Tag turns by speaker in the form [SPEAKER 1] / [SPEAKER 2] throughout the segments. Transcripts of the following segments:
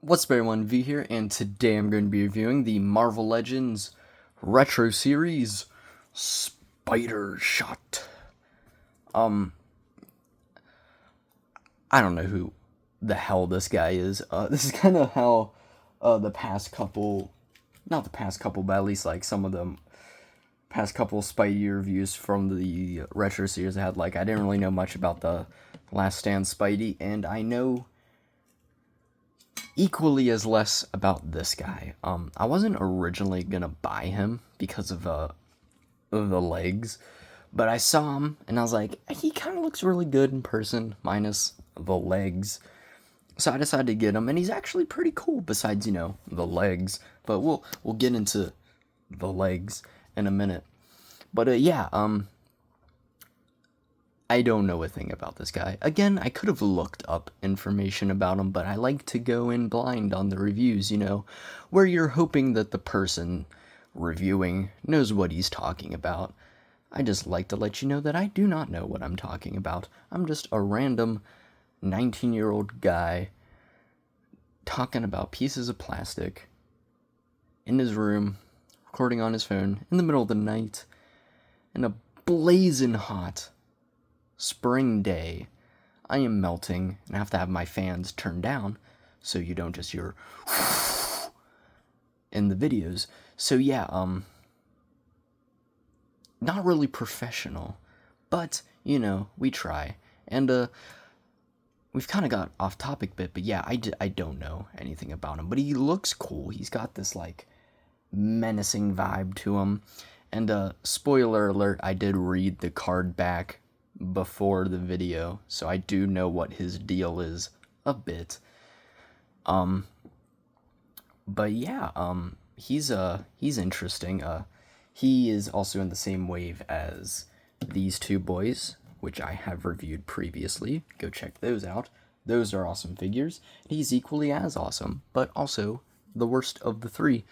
[SPEAKER 1] What's up everyone, V here, and today I'm going to be reviewing the Marvel Legends Retro Series Spider Shot. I don't know who the hell this guy is. This is kind of how the past couple, not the past couple, but at least like some of the past couple Spidey reviews from the Retro Series I had. Like, I didn't really know much about the Last Stand Spidey, and I know equally as less about this guy. I wasn't originally gonna buy him because of the legs, but I saw him and I was like, he kind of looks really good in person, minus the legs. So I decided to get him, and he's actually pretty cool. Besides, the legs. But we'll get into the legs in a minute. But I don't know a thing about this guy. Again, I could have looked up information about him, but I like to go in blind on the reviews, where you're hoping that the person reviewing knows what he's talking about. I just like to let you know that I do not know what I'm talking about. I'm just a random 19-year-old guy talking about pieces of plastic in his room, recording on his phone in the middle of the night, in a blazing hot spring day. I am melting and I have to have my fans turned down so you don't just hear in the videos. So not really professional, but we try. And we've kind of got off topic a bit, but I don't know anything about him, but he looks cool. He's got this like menacing vibe to him. And spoiler alert, I did read the card back before the video, so I do know what his deal is a bit. But he's interesting. He is also in the same wave as these two boys, which I have reviewed previously. Go check those out. Those are awesome figures. He's equally as awesome, but also the worst of the three.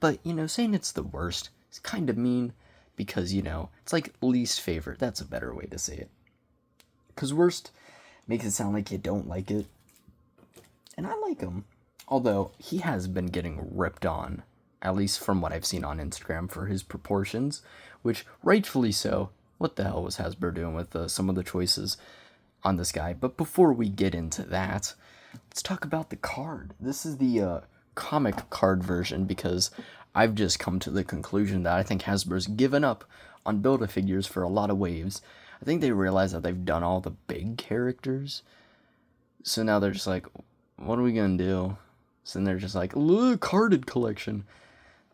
[SPEAKER 1] But, saying it's the worst is kind of mean, because, it's like least favorite. That's a better way to say it. Because worst makes it sound like you don't like it. And I like him. Although, he has been getting ripped on, at least from what I've seen on Instagram, for his proportions, which rightfully so. What the hell was Hasbro doing with some of the choices on this guy? But before we get into that, let's talk about the card. This is the comic card version, because I've just come to the conclusion that I think Hasbro's given up on Build-A-Figures for a lot of waves. I think they realize that they've done all the big characters, so now they're just like, what are we gonna do? So then they're just like, look, carded collection.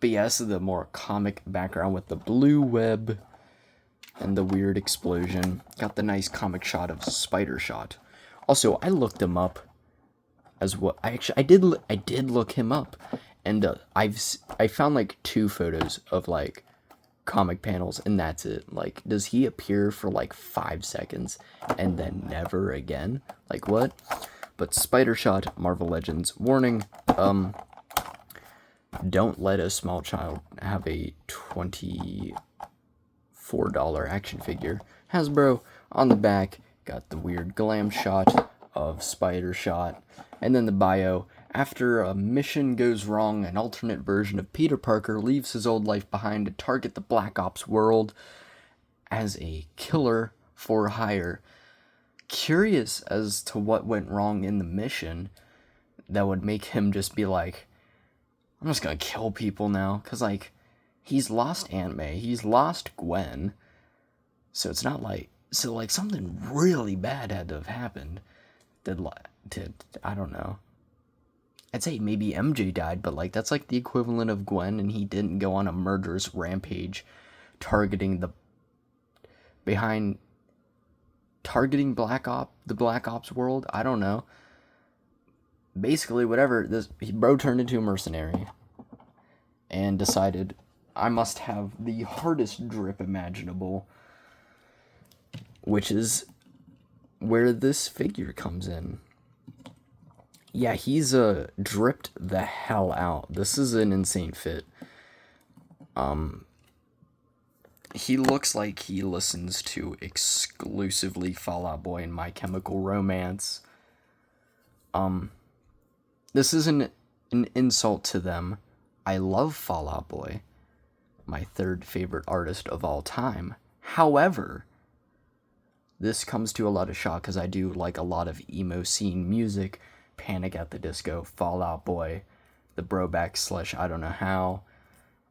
[SPEAKER 1] But this is the more comic background with the blue web and the weird explosion. Got the nice comic shot of Spider Shot. Also, I looked him up as well. I did look him up, and I found like 2 photos of like comic panels, and that's it. Like, does he appear for like 5 seconds and then never again? Like, what? But Spider Shot, Marvel Legends, warning, don't let a small child have a $24 action figure. Hasbro on the back got the weird glam shot of Spider Shot, and then the bio. After a mission goes wrong, an alternate version of Peter Parker leaves his old life behind to target the Black Ops world as a killer for hire. Curious as to what went wrong in the mission that would make him just be like, I'm just gonna kill people now. Because, like, he's lost Aunt May, he's lost Gwen, so it's not like, something really bad had to have happened. I don't know. I'd say maybe MJ died, but, like, that's like the equivalent of Gwen, and he didn't go on a murderous rampage targeting the Black Ops world. I don't know. Basically, whatever, bro turned into a mercenary and decided, I must have the hardest drip imaginable, which is where this figure comes in. Yeah, he's dripped the hell out. This is an insane fit. He looks like he listens to exclusively Fall Out Boy and My Chemical Romance. This isn't an insult to them, I love Fall Out Boy, my third favorite artist of all time. However, this comes to a lot of shock because I do like a lot of emo scene music, Panic at the Disco, Fall Out Boy, the Broback Slush, I Don't Know How,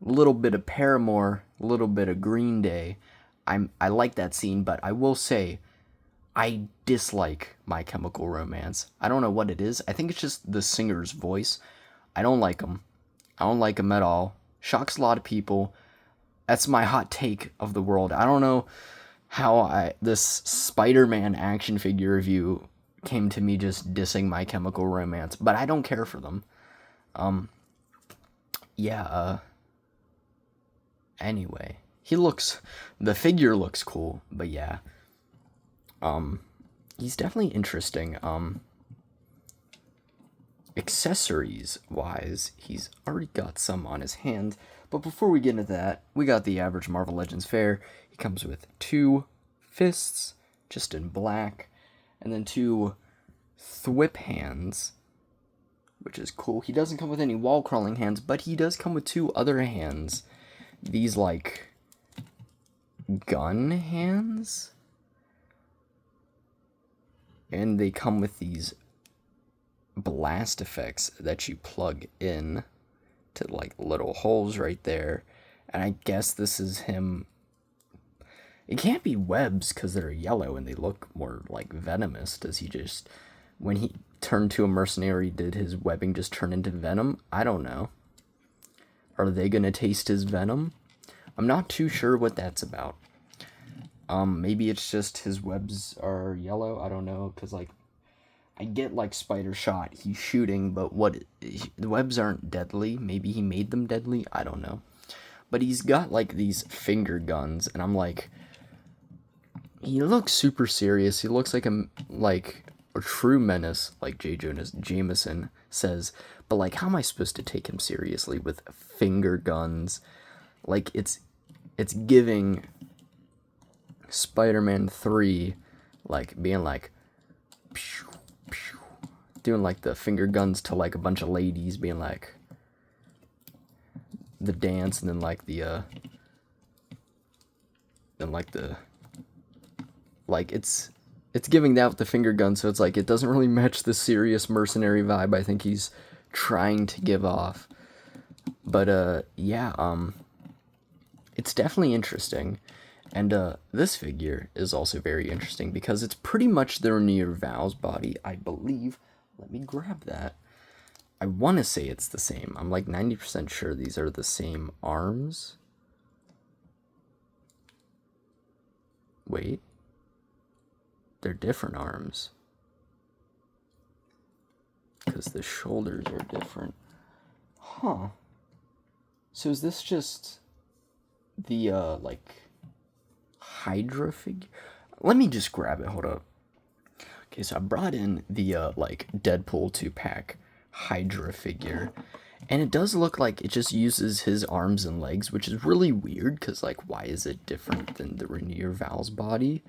[SPEAKER 1] a little bit of Paramore, a little bit of Green Day. I like that scene, but I will say I dislike My Chemical Romance. I don't know what it is. I think it's just the singer's voice. I don't like him. I don't like him at all. Shocks a lot of people. That's my hot take of the world. I don't know how this Spider-Man action figure review came to me just dissing My Chemical Romance, but I don't care for them. Anyway, the figure looks cool, but yeah. He's definitely interesting. Accessories wise, he's already got some on his hands, but before we get into that, we got the average Marvel Legends fare. He comes with 2 fists, just in black, and then 2 thwip hands, which is cool. He doesn't come with any wall crawling hands, but he does come with 2 other hands. These, like, gun hands? And they come with these blast effects that you plug in to, like, little holes right there. And I guess this is him. It can't be webs because they're yellow and they look more, like, venomous. Does he just, when he turned to a mercenary, did his webbing just turn into venom? I don't know. Are they gonna taste his venom? I'm not too sure what that's about. Maybe it's just his webs are yellow. I don't know, because, like, I get, like, Spider Shot, he's shooting, but the webs aren't deadly. Maybe he made them deadly. I don't know. But he's got, like, these finger guns, and I'm like, he looks super serious. He looks like a true menace, like J. Jonah Jameson says. But, like, how am I supposed to take him seriously with finger guns? Like, it's giving Spider-Man 3, like, being like, pew, pew, doing, like, the finger guns to, like, a bunch of ladies, being like, the dance, and then, like, it's giving that with the finger gun, so it's like, it doesn't really match the serious mercenary vibe I think he's trying to give off. But, it's definitely interesting. And this figure is also very interesting because it's pretty much the Rainier Val's body, I believe. Let me grab that. I want to say it's the same. I'm like 90% sure these are the same arms. Wait. They're different arms. Because the shoulders are different. Huh. So is this just the, like, Hydra figure? Let me just grab it, hold up. Okay, so I brought in the, like, Deadpool 2-pack Hydra figure, and it does look like it just uses his arms and legs, which is really weird, because, like, why is it different than the Rainier Val's body?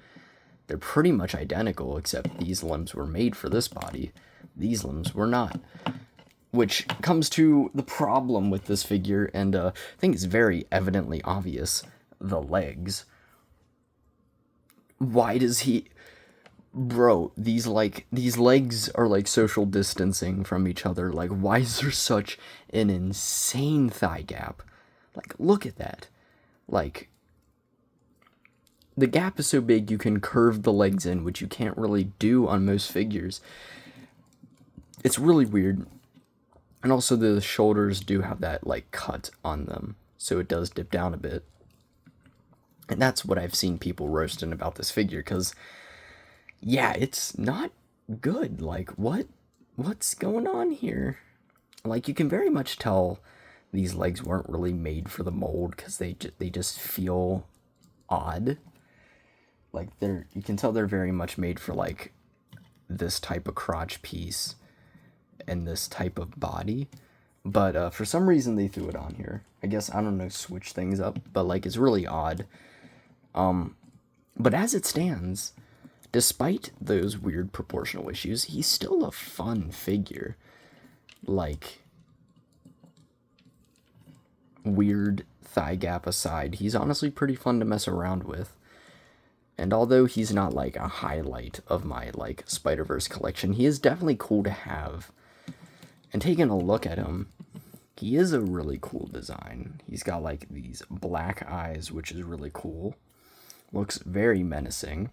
[SPEAKER 1] They're pretty much identical, except these limbs were made for this body. These limbs were not. Which comes to the problem with this figure, and I think it's very evidently obvious, the legs. Why does he... Bro, these legs are like social distancing from each other. Like, why is there such an insane thigh gap? Like, look at that. Like, the gap is so big you can curve the legs in, which you can't really do on most figures. It's really weird. And also the shoulders do have that, like, cut on them, so it does dip down a bit. And that's what I've seen people roasting about this figure, because, yeah, it's not good. Like, what's going on here? Like, you can very much tell these legs weren't really made for the mold, because they just feel odd. Like, you can tell they're very much made for, like, this type of crotch piece and this type of body. But for some reason they threw it on here. I guess, I don't know, switch things up, but, like, it's really odd. But as it stands, despite those weird proportional issues, he's still a fun figure. Like, weird thigh gap aside, he's honestly pretty fun to mess around with. And although he's not like a highlight of my like Spider-Verse collection, he is definitely cool to have. And taking a look at him, he is a really cool design. He's got like these black eyes, which is really cool. Looks very menacing.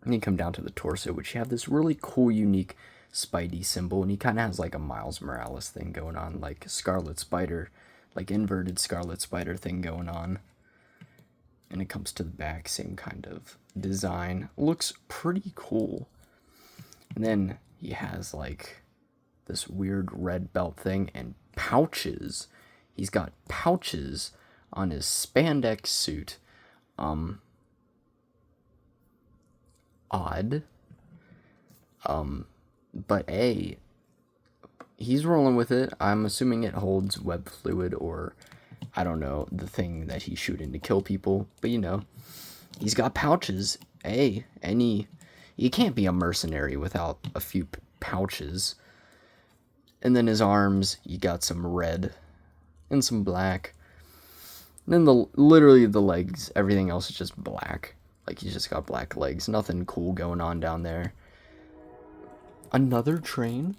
[SPEAKER 1] And you come down to the torso, which you have this really cool, unique Spidey symbol. And he kind of has like a Miles Morales thing going on, like Scarlet Spider, like inverted Scarlet Spider thing going on. And it comes to the back, same kind of design. Looks pretty cool. And then he has like this weird red belt thing and pouches. He's got pouches on his spandex suit. Odd. But he's rolling with it. I'm assuming it holds web fluid or, I don't know, the thing that he's shooting to kill people. But, you know, he's got pouches. And you can't be a mercenary without a few pouches. And then his arms, you got some red and some black. And then literally the legs, everything else is just black. Like, he's just got black legs. Nothing cool going on down there. Another train?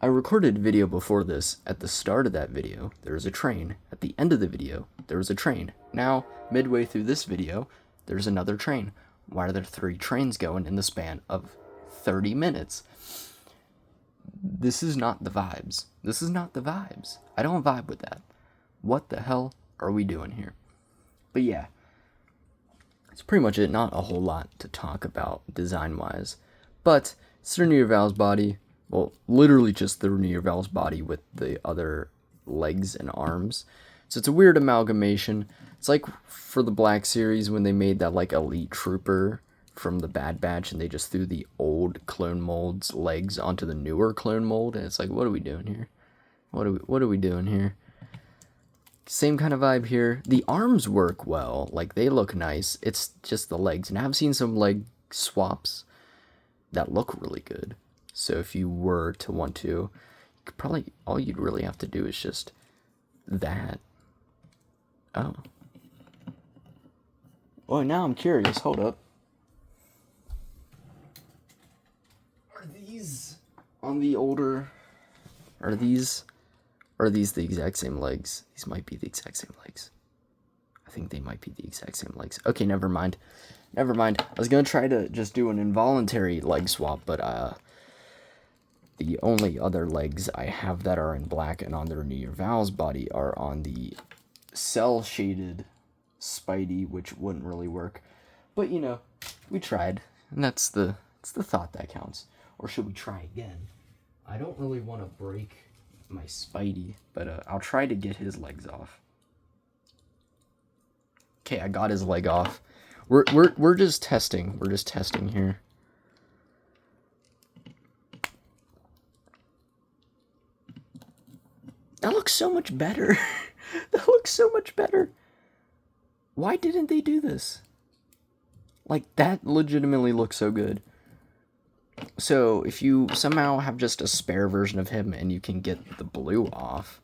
[SPEAKER 1] I recorded a video before this. At the start of that video, there was a train. At the end of the video, there was a train. Now, midway through this video, there's another train. Why are there 3 trains going in the span of 30 minutes? This is not the vibes. This is not the vibes. I don't vibe with that. What the hell are we doing here? But yeah, that's pretty much it. Not a whole lot to talk about design-wise. But it's the Renew Val's body. Well, literally just the Renew Val's body with the other legs and arms. So it's a weird amalgamation. It's like for the Black Series when they made that like Elite Trooper from the Bad Batch and they just threw the old clone mold's legs onto the newer clone mold. And it's like, what are we doing here? What are we doing here? Same kind of vibe here. The arms work well. Like, they look nice. It's just the legs. And I've seen some leg swaps that look really good. So if you were to want to, you could probably, all you'd really have to do is just that. Oh. Oh, now I'm curious. Hold up. Are these on the older... Are these the exact same legs? These might be the exact same legs. I think they might be the exact same legs. Okay, never mind. I was going to try to just do an involuntary leg swap, but the only other legs I have that are in black and on the Renew Val's body are on the cell-shaded Spidey, which wouldn't really work. But, you know, we tried, and it's the thought that counts. Or should we try again? I don't really want to break my Spidey, but I'll try to get his legs off. Okay, I got his leg off. We're just testing. We're just testing here. That looks so much better. That looks so much better. Why didn't they do this? Like, that legitimately looks so good. So, if you somehow have just a spare version of him and you can get the blue off,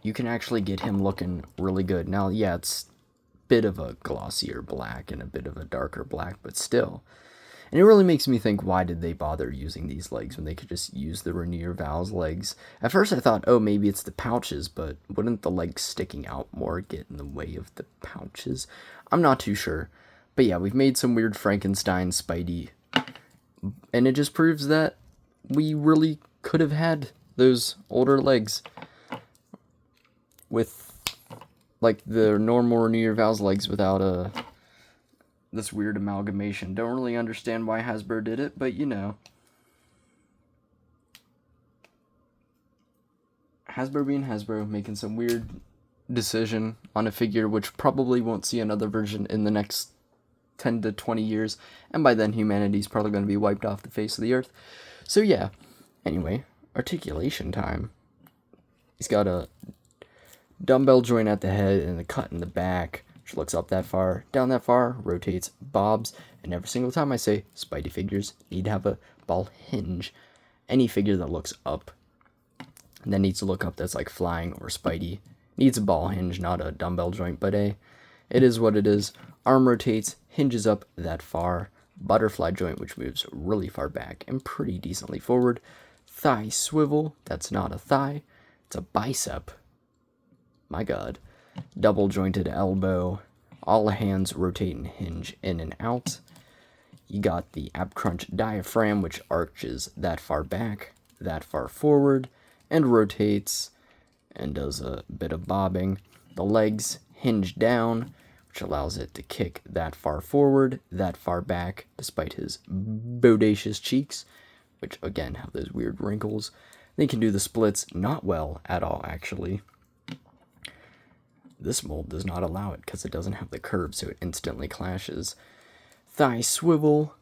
[SPEAKER 1] you can actually get him looking really good. Now, yeah, it's a bit of a glossier black and a bit of a darker black, but still. And it really makes me think, why did they bother using these legs when they could just use the Renew Val's legs? At first I thought, oh, maybe it's the pouches, but wouldn't the legs sticking out more get in the way of the pouches? I'm not too sure. But yeah, we've made some weird Frankenstein Spidey, and it just proves that we really could have had those older legs with, like, the normal Renew Val's legs without this weird amalgamation. Don't really understand why Hasbro did it, but you know. Hasbro being Hasbro, making some weird decision on a figure which probably won't see another version in the next 10 to 20 years, and by then humanity's probably going to be wiped off the face of the earth. So yeah, anyway, articulation time. He's got a dumbbell joint at the head and a cut in the back, which looks up that far, down that far, rotates, bobs, and every single time I say Spidey figures need to have a ball hinge, any figure that looks up, that needs to look up, that's like flying or Spidey, needs a ball hinge, not a dumbbell joint, but it is what it is. Arm rotates, hinges up that far, butterfly joint, which moves really far back and pretty decently forward. Thigh swivel, that's not a thigh, it's a bicep. My god. Double jointed elbow, all hands rotate and hinge in and out. You got the ab crunch diaphragm, which arches that far back, that far forward, and rotates and does a bit of bobbing. The legs hinge down, which allows it to kick that far forward, that far back, despite his bodacious cheeks, which again have those weird wrinkles. They can do the splits not well at all, actually. This mold does not allow it because it doesn't have the curve, so it instantly clashes. Thigh swivel,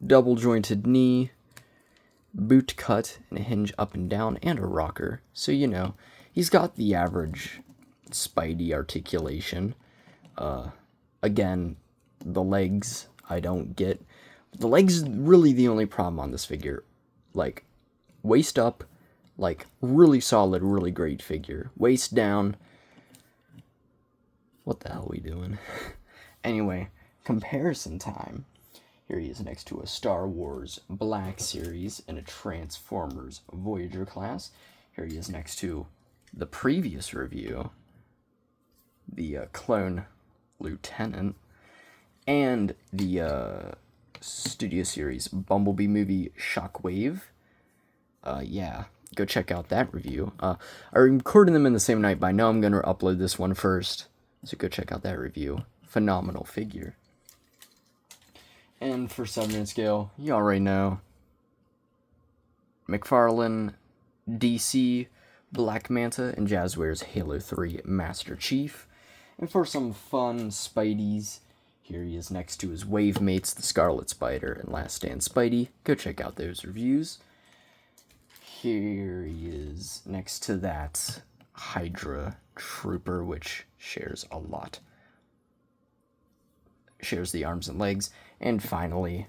[SPEAKER 1] double jointed knee, boot cut and a hinge up and down, and a rocker. So, you know, he's got the average Spidey articulation. Again, the legs I don't get. The legs is really the only problem on this figure. Like, waist up, like, really solid, really great figure. Waist down. What the hell are we doing? Anyway, comparison time. Here he is next to a Star Wars Black Series and a Transformers Voyager class. Here he is next to the previous review, the Clone Lieutenant, and the Studio Series Bumblebee movie Shockwave. Yeah, go check out that review. I recorded them in the same night, but I know I'm going to upload this one first. So go check out that review. Phenomenal figure. And for 7-minute scale, you already know. McFarlane, DC, Black Manta, and Jazzware's Halo 3 Master Chief. And for some fun Spideys, here he is next to his wave mates, the Scarlet Spider and Last Stand Spidey. Go check out those reviews. Here he is next to that Hydra Trooper, which shares a lot. Shares the arms and legs. And finally,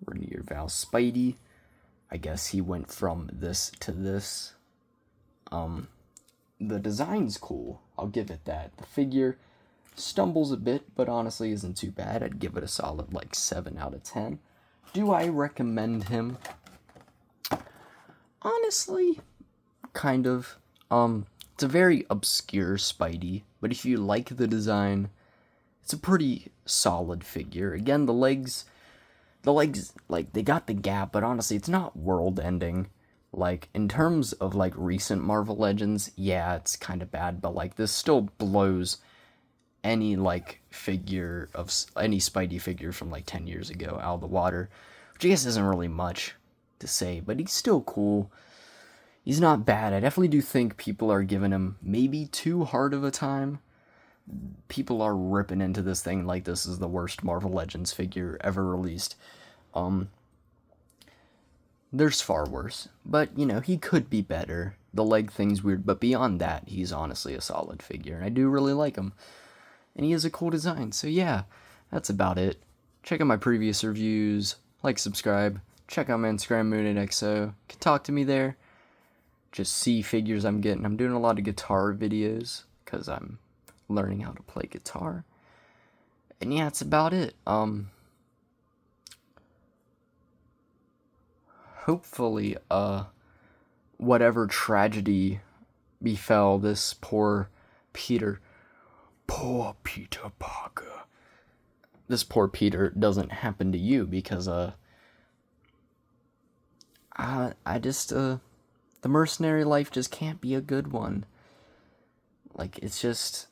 [SPEAKER 1] Rainier Val Spidey. I guess he went from this to this. The design's cool. I'll give it that. The figure stumbles a bit, but honestly isn't too bad. I'd give it a solid, like, 7 out of 10. Do I recommend him? Honestly, kind of. It's a very obscure Spidey, but if you like the design, it's a pretty solid figure. Again, the legs, like, they got the gap, but honestly, it's not world-ending. Like, in terms of, like, recent Marvel Legends, yeah, it's kind of bad, but, like, this still blows any, like, figure of, any Spidey figure from, like, 10 years ago out of the water, which I guess isn't really much to say, but he's still cool. He's not bad. I definitely do think people are giving him maybe too hard of a time. People are ripping into this thing like this is the worst Marvel Legends figure ever released. There's far worse, but, you know, he could be better. The leg thing's weird, but beyond that, he's honestly a solid figure, and I do really like him. And he has a cool design, so yeah, that's about it. Check out my previous reviews, like, subscribe, check out my Instagram, MoonandXO. You can talk to me there. Just see figures I'm getting. I'm doing a lot of guitar videos, because I'm learning how to play guitar. And yeah, that's about it. Hopefully, whatever tragedy befell this poor Peter Parker, this poor Peter doesn't happen to you, because, the mercenary life just can't be a good one. Like, it's just,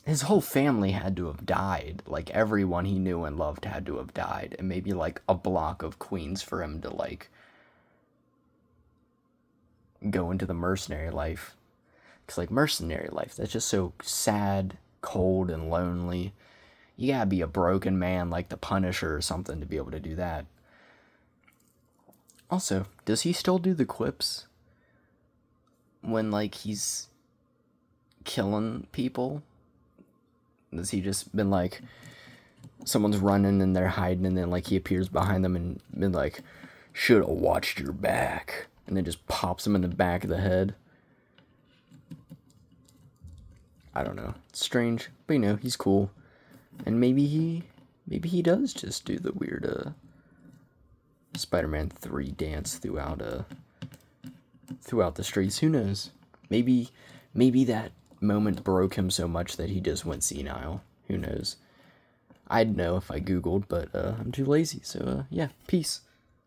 [SPEAKER 1] his whole family had to have died. Like, everyone he knew and loved had to have died. And maybe, like, a block of queens for him to, like, go into the mercenary life. Because, like, mercenary life, that's just so sad, cold, and lonely. You gotta be a broken man like the Punisher or something to be able to do that. Also, does he still do the quips when, like, he's killing people? Has he just been like, someone's running and they're hiding, and then like he appears behind them and been like, should have watched your back, and then just pops him in the back of the head. I don't know. It's strange, but you know, he's cool. And maybe he does just do the weird Spider-Man 3 dance throughout the streets. Who knows? Maybe that moment broke him so much that he just went senile. Who knows? I'd know if I googled, but I'm too lazy. So yeah, peace.